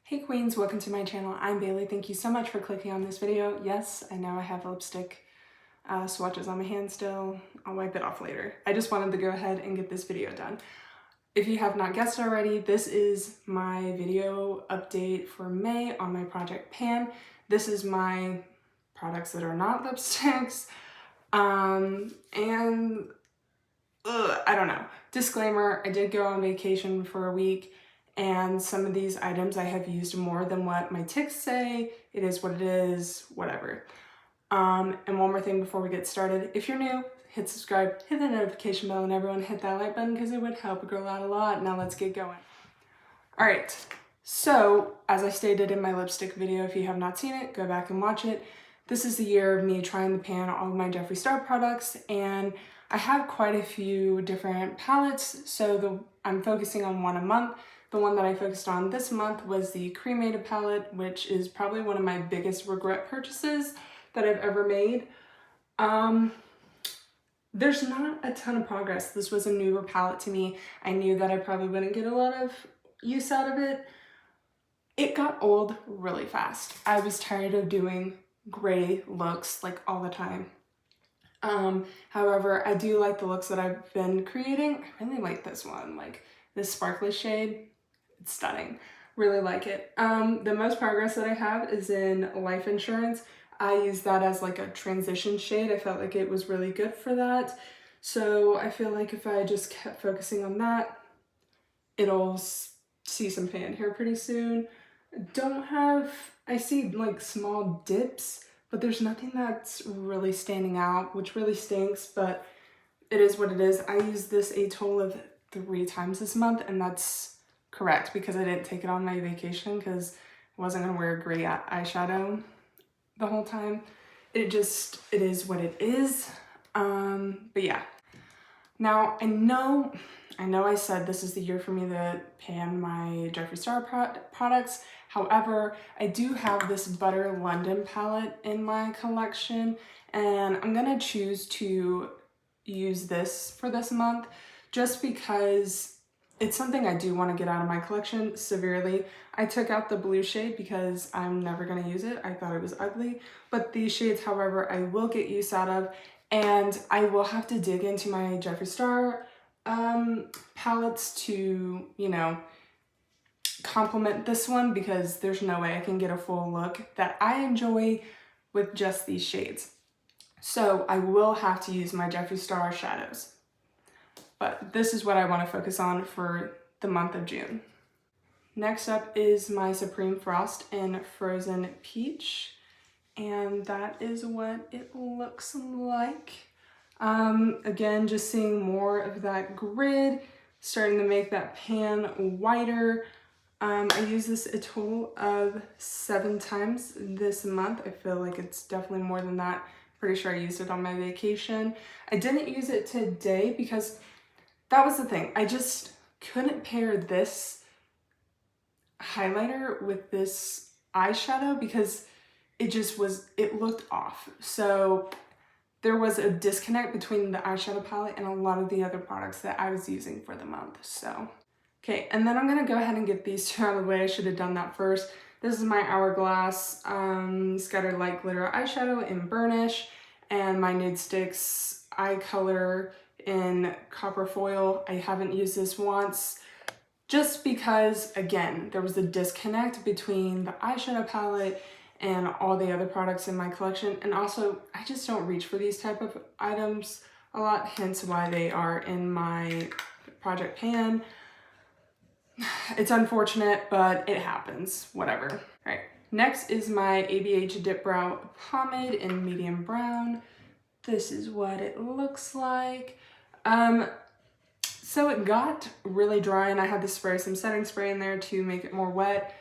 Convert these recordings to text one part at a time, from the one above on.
Hey queens, welcome to my channel. I'm Bailey. Thank you so much for clicking on this video. Yes, I know I have lipstick swatches on my hand still. I'll wipe it off later. I just wanted to go ahead and get this video done. If you have not guessed already, this is my video update for May on my Project Pan. This is my products that are not lipsticks. I don't know. Disclaimer, I did go on vacation for a week and some of these items I have used more than what my ticks say. It is what it is, whatever. And one more thing before we get started. If you're new, hit subscribe, hit the notification bell, and everyone hit that like button because it would help a girl out a lot. Now let's get going. All right, so as I stated in my lipstick video, if you have not seen it, go back and watch it. This is the year of me trying to pan all of my Jeffree Star products, and I have quite a few different palettes, so I'm focusing on one a month. The one that I focused on this month was the Cremated palette, which is probably one of my biggest regret purchases that I've ever made. There's not a ton of progress. This was a newer palette to me. I knew that I probably wouldn't get a lot of use out of it. It got old really fast. I was tired of doing gray looks like all the time. However, I do like the looks that I've been creating. I really like this one, like this sparkly shade. It's stunning. Really like it. The most progress that I have is in Life Insurance. I use that as like a transition shade. I felt like it was really good for that. So I feel like if I just kept focusing on that, it'll see some pan here pretty soon. I see like small dips, but there's nothing that's really standing out, which really stinks, but it is what it is. I used this a total of 3 times this month, and that's correct because I didn't take it on my vacation because I wasn't gonna wear a gray eyeshadow the whole time. It is what it is. But yeah. Now I know I said this is the year for me to pan my Jeffree Star products. However, I do have this Butter London palette in my collection, and I'm gonna choose to use this for this month just because it's something I do want to get out of my collection severely. I took out the blue shade because I'm never going to use it. I thought it was ugly. But these shades, however, I will get use out of. And I will have to dig into my Jeffree Star palettes to, complement this one because there's no way I can get a full look that I enjoy with just these shades. So I will have to use my Jeffree Star shadows. But this is what I want to focus on for the month of June. Next up is my Supreme Frost in Frozen Peach, and that is what it looks like. Again, just seeing more of that grid, starting to make that pan wider. I use this a total of 7 times this month. I feel like it's definitely more than that. Pretty sure I used it on my vacation. I didn't use it today because that was the thing. I just couldn't pair this highlighter with this eyeshadow because it looked off. So there was a disconnect between the eyeshadow palette and a lot of the other products that I was using for the month. So, okay, and then I'm gonna go ahead and get these 2 out of the way. I should have done that first. This is my Hourglass Scattered Light Glitter eyeshadow in Burnish, and my Nude Sticks eye color in Copper Foil. I haven't used this once just because, again, there was a disconnect between the eyeshadow palette and all the other products in my collection. And also, I just don't reach for these type of items a lot, hence why they are in my Project Pan. It's unfortunate, but it happens, whatever. All right, next is my ABH Dip Brow Pomade in Medium Brown. This is what it looks like. So it got really dry and I had to spray some setting spray in there to make it more wet.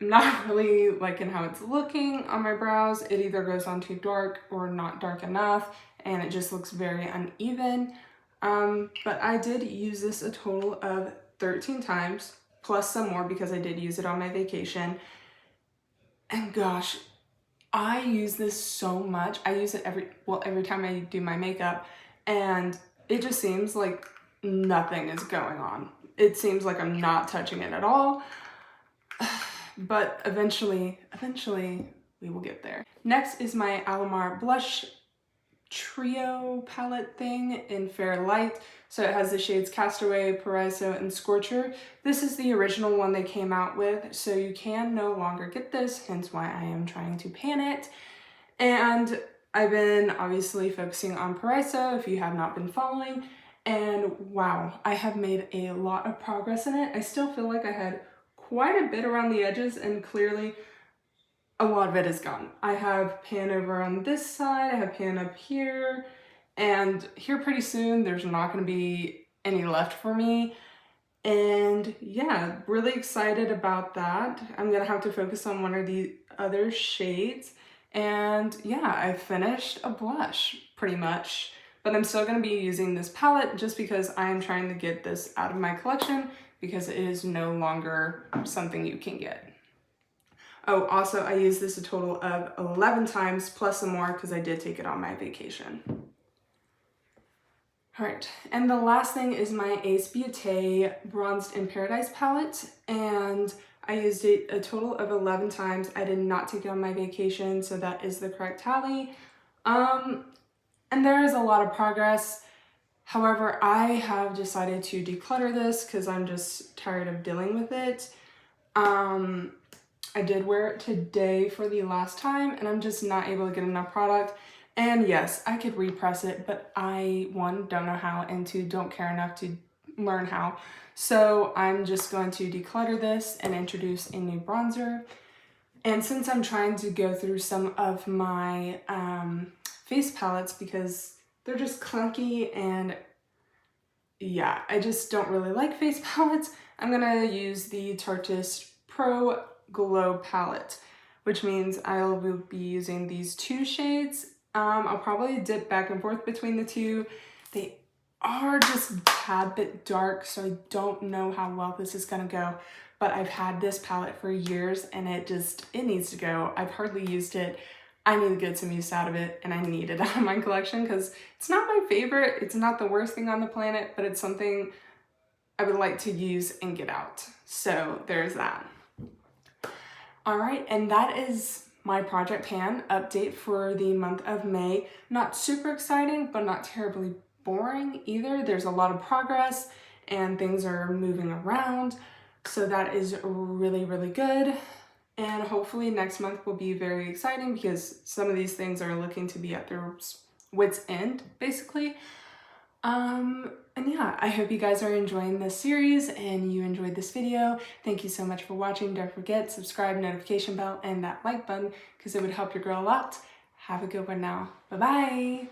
I'm not really liking how it's looking on my brows. It either goes on too dark or not dark enough, and it just looks very uneven. But I did use this a total of 13 times, plus some more because I did use it on my vacation. And gosh, I use this so much. I use it every time I do my makeup, and it just seems like nothing is going on. It seems like I'm not touching it at all. but eventually we will get there. Next is my Alamar blush trio palette thing in Fair Light. So it has the shades Castaway, Paraiso, and Scorcher. This is the original one they came out with, so you can no longer get this, hence why I am trying to pan it. And I've been obviously focusing on Paraiso if you have not been following, and wow, I have made a lot of progress in it. I still feel like I had quite a bit around the edges, and clearly a lot of it is gone. I have pan over on this side, I have pan up here, and here pretty soon there's not going to be any left for me. And yeah, really excited about that. I'm gonna have to focus on one of the other shades. And yeah, I finished a blush pretty much, but I'm still gonna be using this palette just because I am trying to get this out of my collection because it is no longer something you can get. Oh, also I used this a total of 11 times plus some more because I did take it on my vacation. All right, and the last thing is my Ace Beauté Bronzed in Paradise palette, and I used it a total of 11 times. I did not take it on my vacation, so that is the correct tally. And there is a lot of progress. However, I have decided to declutter this because I'm just tired of dealing with it. I did wear it today for the last time, and I'm just not able to get enough product. And yes, I could repress it, but I, one, don't know how, and two, don't care enough to learn how. So I'm just going to declutter this and introduce a new bronzer. And since I'm trying to go through some of my face palettes because they're just clunky and yeah, I just don't really like face palettes, I'm gonna use the Tarteist Pro Glow palette, which means I'll be using these two shades. I'll probably dip back and forth between the two. They are just a tad bit dark, so I don't know how well this is gonna go, but I've had this palette for years and it needs to go. I've hardly used it. I need to get some use out of it, and I need it out of my collection because it's not my favorite. It's not the worst thing on the planet, but it's something I would like to use and get out. So there's that. All right, and that is my Project Pan update for the month of May. Not super exciting, but not terribly boring either. There's a lot of progress and things are moving around. So that is really, really good. And hopefully next month will be very exciting because some of these things are looking to be at their wit's end, basically. And yeah, I hope you guys are enjoying this series and you enjoyed this video. Thank you so much for watching. Don't forget, subscribe, notification bell, and that like button because it would help your girl a lot. Have a good one now. Bye-bye.